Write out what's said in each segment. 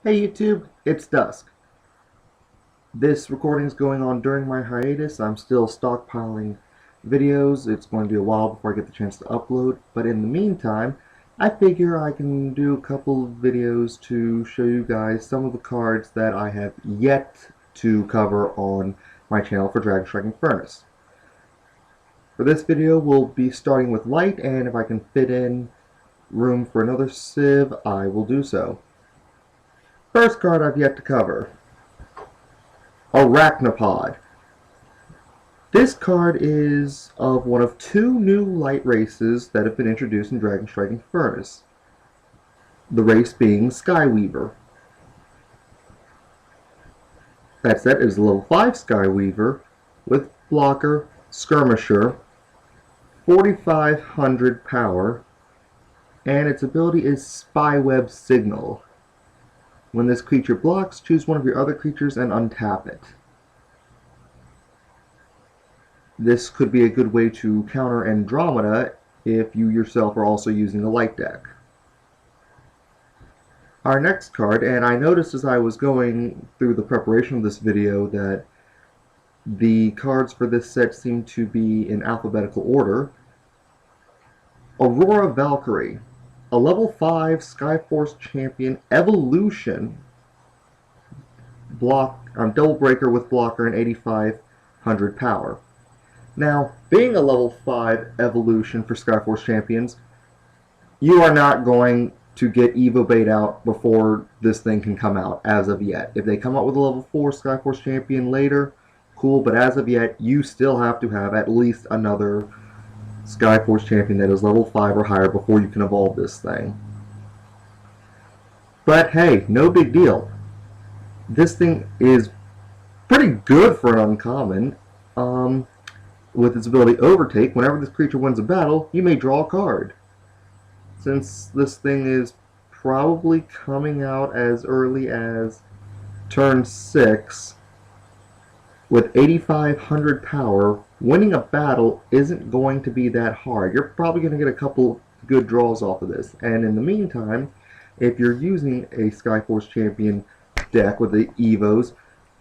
Hey YouTube, it's dusk. This recording is going on during my hiatus. I'm still stockpiling videos. It's going to be a while before I get the chance to upload, but in the meantime, I figure I can do a couple of videos to show you guys some of the cards that I have yet to cover on my channel for Dragonstrike Infernus. For this video, we'll be starting with light, and if I can fit in room for another Civ, I will do so. First card I've yet to cover, Arachnopod. This card is of one of two new light races that have been introduced in Dragonstrike Infernus. The race being Skyweaver. That set is a level 5 Skyweaver with blocker, skirmisher, 4500 power, and its ability is Spyweb Signal. When this creature blocks, choose one of your other creatures and untap it. This could be a good way to counter Andromeda if you yourself are also using a light deck. Our next card, and I noticed as I was going through the preparation of this video that the cards for this set seem to be in alphabetical order. Aurora Valkyrie. A level 5 Skyforce champion evolution double breaker with blocker and 8500 power. Now, being a level 5 evolution for Skyforce champions, you are not going to get Evo bait out before this thing can come out as of yet. If they come out with a level 4 Skyforce champion later, cool, but as of yet, you still have to have at least another Skyforce champion that is level 5 or higher before you can evolve this thing. But hey, no big deal. This thing is pretty good for an uncommon. With its ability Overtake, whenever this creature wins a battle, you may draw a card. Since this thing is probably coming out as early as turn 6, with 8500 power, winning a battle isn't going to be that hard. You're probably going to get a couple good draws off of this. And in the meantime, if you're using a Skyforce Champion deck with the Evos,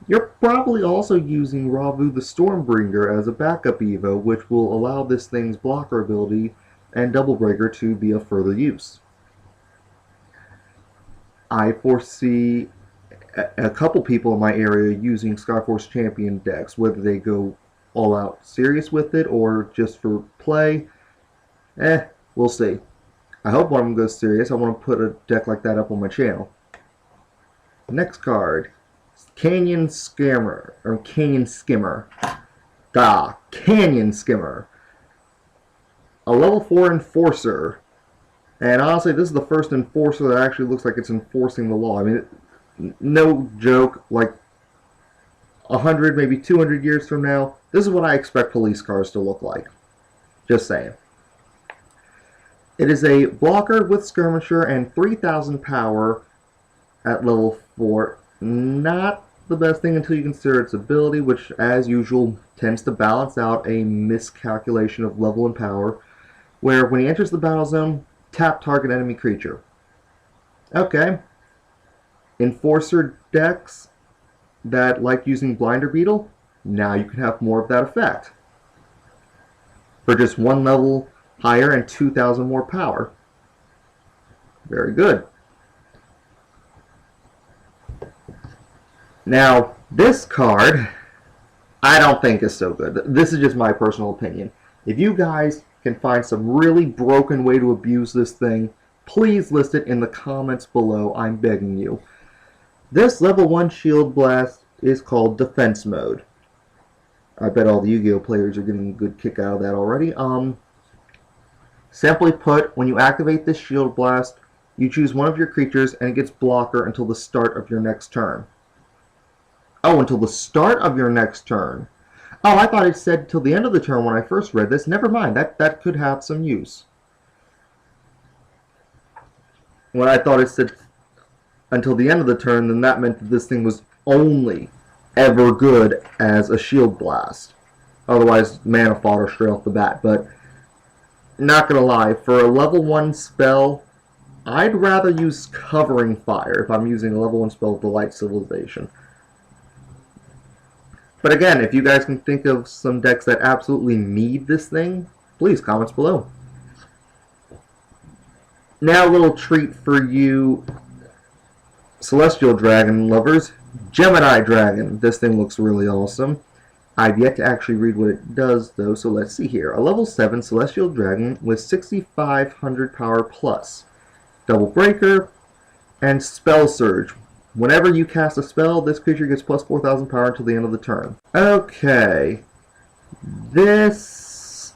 you're probably also using Ravu the Stormbringer as a backup Evo, which will allow this thing's blocker ability and Double Breaker to be of further use. I foresee a couple people in my area using Skyforce Champion decks, whether they go all out serious with it or just for play. We'll see. I hope one of them goes serious. I want to put a deck like that up on my channel. Next card, Canyon Skimmer. Canyon Skimmer. A level 4 Enforcer. And honestly, this is the first Enforcer that actually looks like it's enforcing the law. I mean, no joke, like 100, maybe 200 years from now, this is what I expect police cars to look like. Just saying. It is a blocker with skirmisher and 3000 power at level 4. Not the best thing until you consider its ability, which as usual tends to balance out a miscalculation of level and power, where when he enters the battle zone, tap target enemy creature. Okay. Enforcer decks that like using Blinder Beetle, now you can have more of that effect. For just 1 level higher and 2000 more power. Very good. Now, this card, I don't think is so good. This is just my personal opinion. If you guys can find some really broken way to abuse this thing, please list it in the comments below. I'm begging you. This level 1 Shield Blast is called Defense Mode. I bet all the Yu-Gi-Oh players are getting a good kick out of that already. Simply put, when you activate this Shield Blast, you choose one of your creatures and it gets blocker until the start of your next turn. Oh, until the start of your next turn. Oh, I thought it said till the end of the turn when I first read this. Never mind, that could have some use. When I thought it said until the end of the turn, then that meant that this thing was only ever good as a Shield Blast. Otherwise, mana fodder straight off the bat. But, not gonna lie, for a level 1 spell, I'd rather use Covering Fire if I'm using a level 1 spell with the Light Civilization. But again, if you guys can think of some decks that absolutely need this thing, please comments below. Now a little treat for you Celestial Dragon lovers. Gemini Dragon. This thing looks really awesome. I've yet to actually read what it does though, so let's see here. A level 7 Celestial Dragon with 6,500 power plus. Double Breaker and Spell Surge. Whenever you cast a spell, this creature gets plus 4,000 power until the end of the turn. Okay. This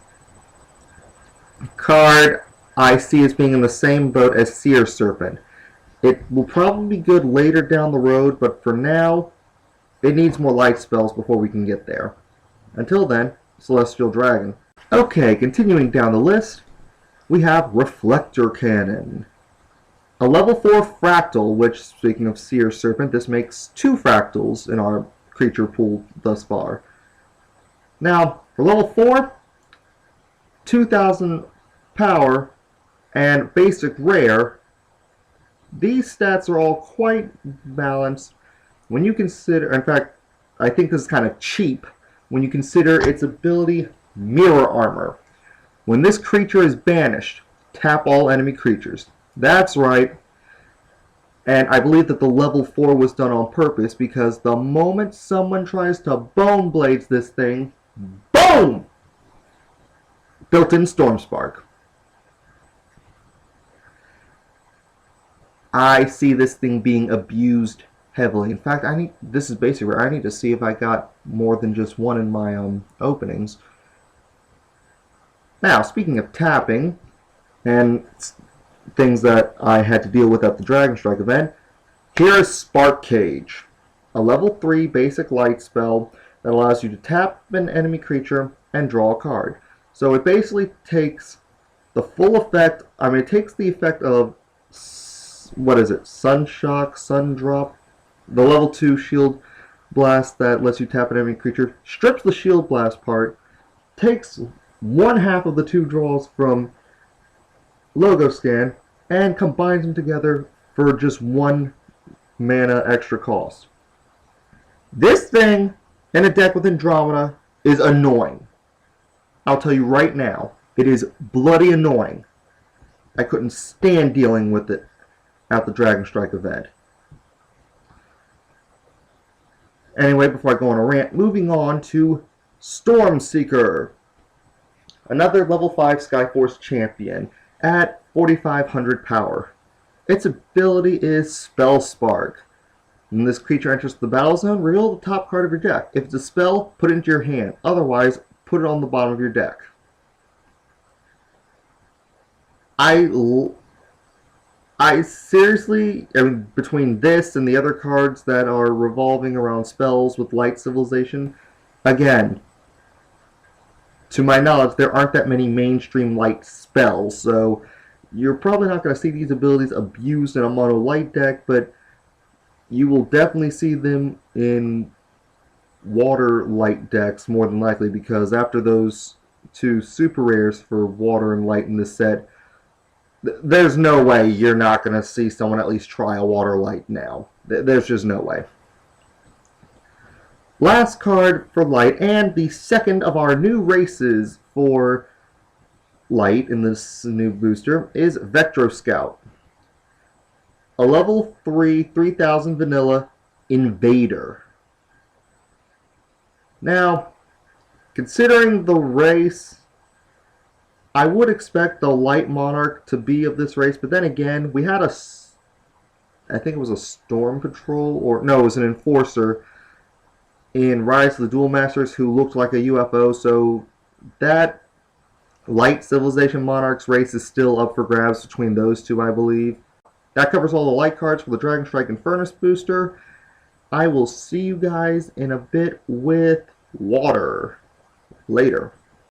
card I see as being in the same boat as Seer Serpent. It will probably be good later down the road, but for now, it needs more light spells before we can get there. Until then, Celestial Dragon. Okay, continuing down the list, we have Reflector Cannon. A level 4 Fractal, which, speaking of Seer Serpent, this makes 2 Fractals in our creature pool thus far. Now, for level 4, 2,000 power and basic rare, these stats are all quite balanced when you consider, in fact, I think this is kind of cheap, when you consider its ability Mirror Armor. When this creature is banished, tap all enemy creatures. That's right. And I believe that the level 4 was done on purpose because the moment someone tries to Bone Blades this thing, boom! Built-in Storm Spark. I see this thing being abused heavily. In fact, this is basically where I need to see if I got more than just one in my openings. Now, speaking of tapping, and things that I had to deal with at the Dragonstrike event, here is Spark Cage, a level 3 basic light spell that allows you to tap an enemy creature and draw a card. So it basically takes the full effect, it takes the effect of, what is it, Sun Shock, Sun Drop, the level 2 Shield Blast that lets you tap an enemy creature, strips the Shield Blast part, takes one half of the 2 draws from Logo Scan, and combines them together for just 1 mana extra cost. This thing in a deck with Andromeda is annoying. I'll tell you right now, it is bloody annoying. I couldn't stand dealing with it at the Dragonstrike event. Anyway, before I go on a rant, moving on to Stormseeker. Another level 5 Skyforce champion at 4,500 power. Its ability is Spell Spark. When this creature enters the battle zone, reveal the top card of your deck. If it's a spell, put it into your hand. Otherwise, put it on the bottom of your deck. I seriously, between this and the other cards that are revolving around spells with Light Civilization, again, to my knowledge, there aren't that many mainstream light spells, so you're probably not going to see these abilities abused in a mono light deck, but you will definitely see them in water light decks more than likely, because after those 2 super rares for water and light in this set, there's no way you're not going to see someone at least try a water light now. There's just no way. Last card for light, and the second of our new races for light in this new booster, is Vectro Scout. A level 3, 3000 vanilla Invader. Now, considering the race, I would expect the Light Monarch to be of this race, but then again, we had I think it was a Storm Patrol, or no, it was an Enforcer in Rise of the Duel Masters who looked like a UFO, so that Light Civilization Monarchs race is still up for grabs between those 2, I believe. That covers all the light cards for the Dragonstrike Infernus booster. I will see you guys in a bit with water later.